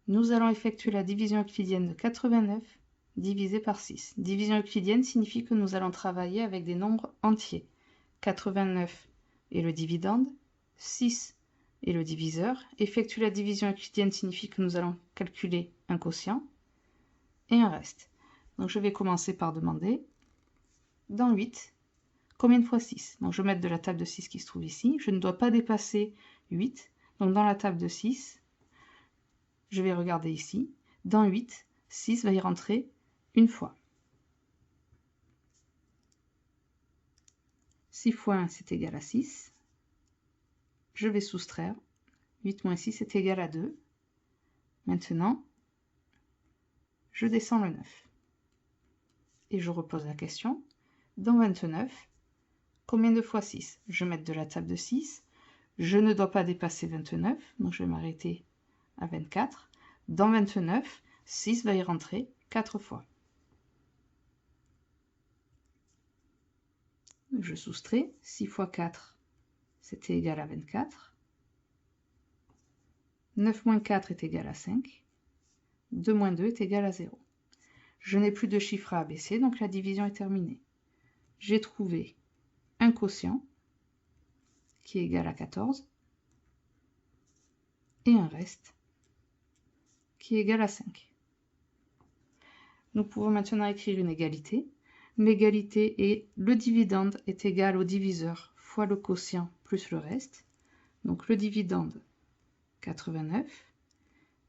nous allons effectuer la division euclidienne de 89 divisé par 6. Division euclidienne signifie que nous allons travailler avec des nombres entiers. 89 est le dividende, 6 est le diviseur. Effectuer la division euclidienne signifie que nous allons calculer un quotient et un reste. Donc je vais commencer par demander, dans 8, combien de fois 6? Donc je vais mettre de la table de 6 qui se trouve ici. Je ne dois pas dépasser 8. Donc dans la table de 6, je vais regarder ici. Dans 8, 6 va y rentrer une fois. 6 fois 1, c'est égal à 6. Je vais soustraire. 8 moins 6 est égal à 2. Maintenant, je descends le 9. Et je repose la question. Dans 29, combien de fois 6? Je vais mettre de la table de 6. Je ne dois pas dépasser 29, donc je vais m'arrêter à 24. Dans 29, 6 va y rentrer 4 fois. Je soustrais. 6 fois 4, c'était égal à 24. 9 moins 4 est égal à 5. 2 moins 2 est égal à 0. Je n'ai plus de chiffres à abaisser, donc la division est terminée. J'ai trouvé un quotient qui est égal à 14 et un reste qui est égal à 5. Nous pouvons maintenant écrire une égalité. L'égalité est le dividende est égal au diviseur fois le quotient plus le reste. Donc le dividende 89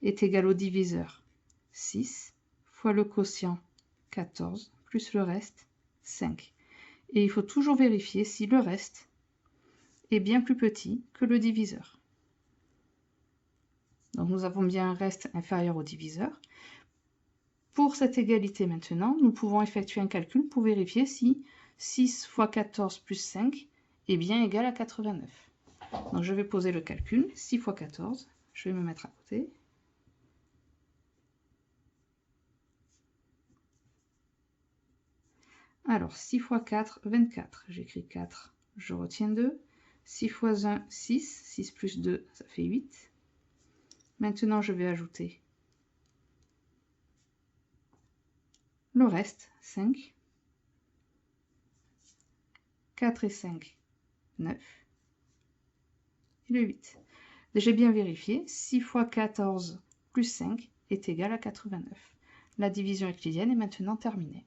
est égal au diviseur 6 fois le quotient 14 plus le reste 5. Et il faut toujours vérifier si le reste est bien plus petit que le diviseur. Donc nous avons bien un reste inférieur au diviseur. Pour cette égalité maintenant, nous pouvons effectuer un calcul pour vérifier si 6 fois 14 plus 5 est bien égal à 89. Donc je vais poser le calcul. 6 fois 14, je vais me mettre à côté. Alors 6 fois 4, 24. J'écris 4, je retiens 2. 6 fois 1, 6. 6 plus 2, ça fait 8. Maintenant, je vais ajouter le reste, 5. 4 et 5, 9. Et le 8. J'ai bien vérifié, 6 fois 14 plus 5 est égal à 89. La division euclidienne est maintenant terminée.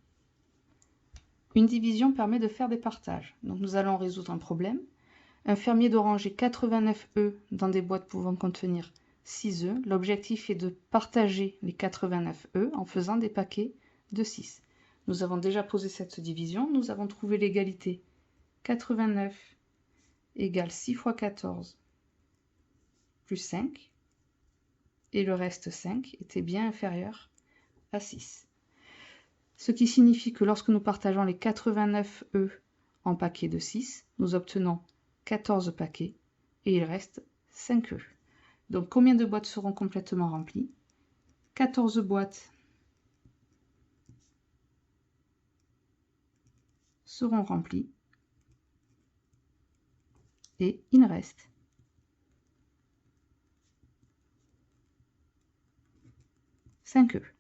Une division permet de faire des partages. Donc nous allons résoudre un problème. Un fermier doit ranger 89 œufs dans des boîtes pouvant contenir 6 œufs. L'objectif est de partager les 89 œufs en faisant des paquets de 6. Nous avons déjà posé cette division. Nous avons trouvé l'égalité 89 égale 6 fois 14 plus 5. Et le reste 5 était bien inférieur à 6. Ce qui signifie que lorsque nous partageons les 89 œufs en paquets de 6, nous obtenons 14 paquets et il reste 5 œufs. Donc combien de boîtes seront complètement remplies? 14 boîtes seront remplies et il reste 5 œufs.